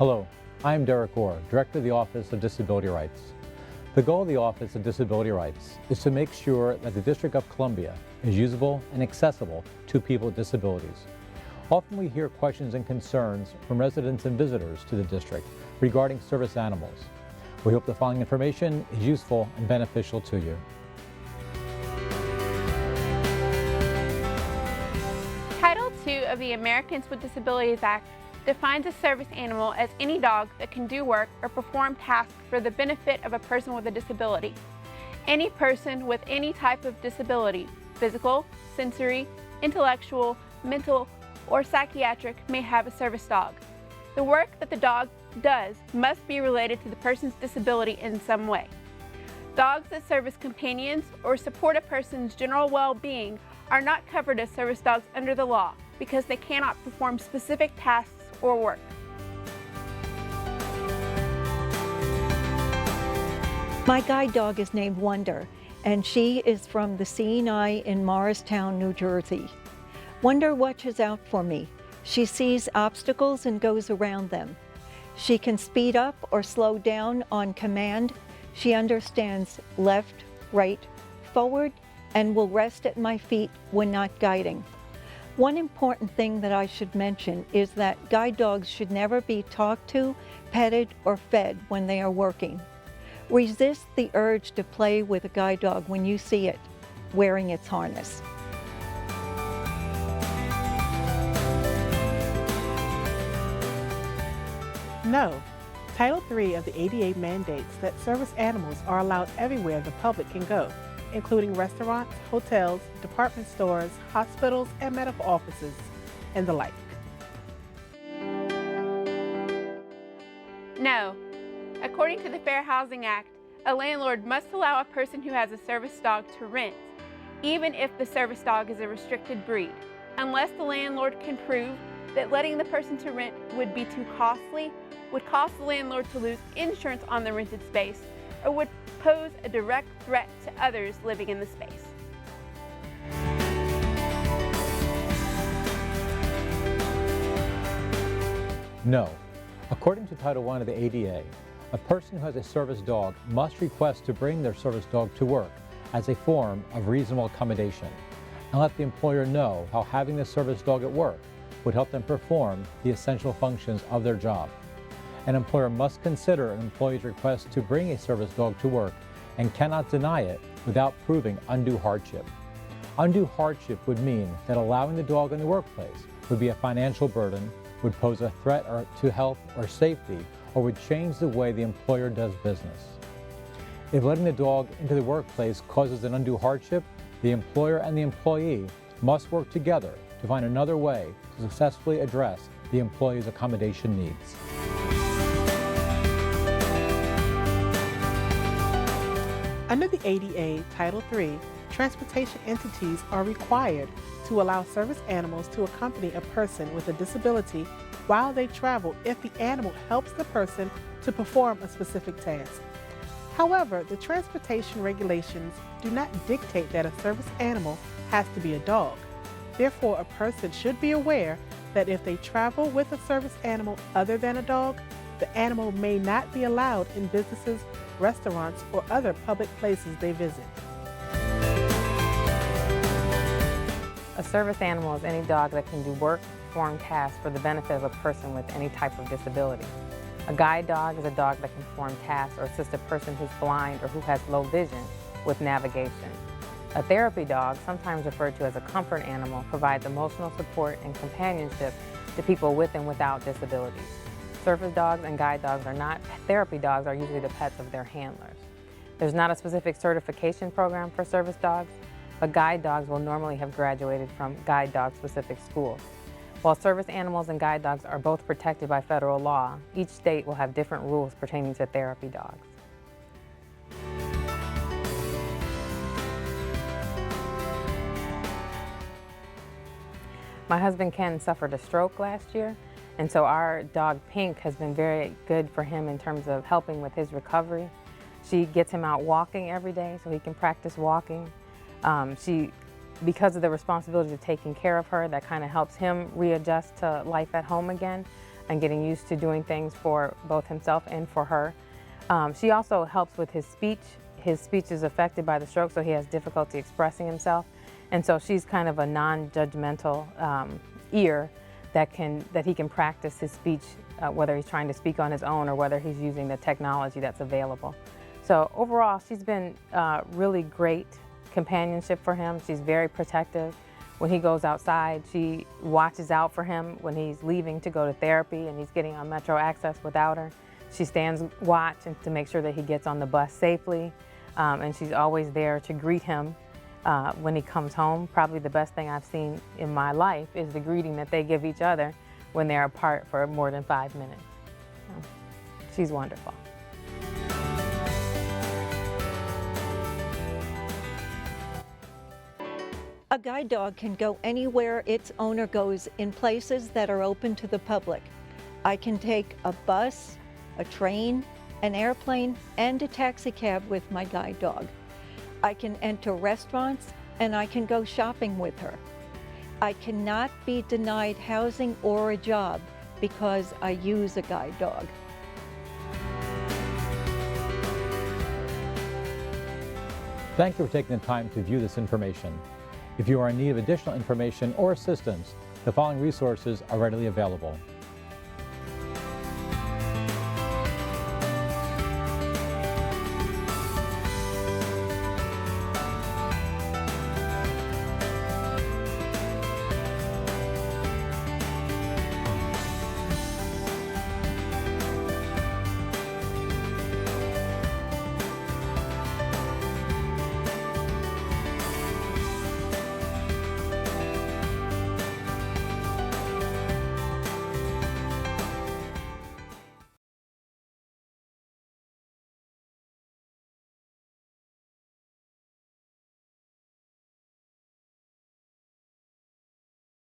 Hello, I'm Derek Orr, Director of the Office of Disability Rights. The goal of the Office of Disability Rights is to make sure that the District of Columbia is usable and accessible to people with disabilities. Often we hear questions and concerns from residents and visitors to the district regarding service animals. We hope the following information is useful and beneficial to you. Title II of the Americans with Disabilities Act defines a service animal as any dog that can do work or perform tasks for the benefit of a person with a disability. Any person with any type of disability, physical, sensory, intellectual, mental, or psychiatric, may have a service dog. The work that the dog does must be related to the person's disability in some way. Dogs that serve as companions or support a person's general well-being are not covered as service dogs under the law because they cannot perform specific tasks or work. My guide dog is named Wonder, and she is from the Seeing Eye in Morristown, New Jersey. Wonder watches out for me. She sees obstacles and goes around them. She can speed up or slow down on command. She understands left, right, forward, and will rest at my feet when not guiding. One important thing that I should mention is that guide dogs should never be talked to, petted, or fed when they are working. Resist the urge to play with a guide dog when you see it wearing its harness. No. Title III of the ADA mandates that service animals are allowed everywhere the public can go, including restaurants, hotels, department stores, hospitals, and medical offices, and the like. No. According to the Fair Housing Act, a landlord must allow a person who has a service dog to rent, even if the service dog is a restricted breed, unless the landlord can prove that letting the person to rent would be too costly, would cost the landlord to lose insurance on the rented space, or would pose a direct threat to others living in the space. No. According to Title I of the ADA, a person who has a service dog must request to bring their service dog to work as a form of reasonable accommodation and let the employer know how having the service dog at work would help them perform the essential functions of their job. An employer must consider an employee's request to bring a service dog to work and cannot deny it without proving undue hardship. Undue hardship would mean that allowing the dog in the workplace would be a financial burden, would pose a threat to health or safety, or would change the way the employer does business. If letting the dog into the workplace causes an undue hardship, the employer and the employee must work together to find another way to successfully address the employee's accommodation needs. Under the ADA Title III, transportation entities are required to allow service animals to accompany a person with a disability while they travel if the animal helps the person to perform a specific task. However, the transportation regulations do not dictate that a service animal has to be a dog. Therefore, a person should be aware that if they travel with a service animal other than a dog, the animal may not be allowed in businesses, restaurants, or other public places they visit. A service animal is any dog that can do work, perform tasks for the benefit of a person with any type of disability. A guide dog is a dog that can perform tasks or assist a person who's blind or who has low vision with navigation. A therapy dog, sometimes referred to as a comfort animal, provides emotional support and companionship to people with and without disabilities. Service dogs and guide dogs are not therapy dogs, are usually the pets of their handlers. There's not a specific certification program for service dogs, but guide dogs will normally have graduated from guide dog specific schools. While service animals and guide dogs are both protected by federal law, each state will have different rules pertaining to therapy dogs. My husband Ken suffered a stroke last year, and so our dog Pink has been very good for him in terms of helping with his recovery. She gets him out walking every day so he can practice walking. Because of the responsibility of taking care of her, that kind of helps him readjust to life at home again. and getting used to doing things for both himself and for her. She also helps with his speech. His speech is affected by the stroke, so he has difficulty expressing himself. And so she's kind of a non-judgmental ear that he can practice his speech, whether he's trying to speak on his own or whether he's using the technology that's available. So overall, she's been really great companionship for him. She's very protective. When he goes outside, she watches out for him when he's leaving to go to therapy and he's getting on Metro Access without her. She stands watch to make sure that he gets on the bus safely, and she's always there to greet him when he comes home. Probably the best thing I've seen in my life is the greeting that they give each other when they're apart for more than 5 minutes. So, she's wonderful. A guide dog can go anywhere its owner goes in places that are open to the public. I can take a bus, a train, an airplane, and a taxi cab with my guide dog. I can enter restaurants and I can go shopping with her. I cannot be denied housing or a job because I use a guide dog. Thank you for taking the time to view this information. If you are in need of additional information or assistance, the following resources are readily available.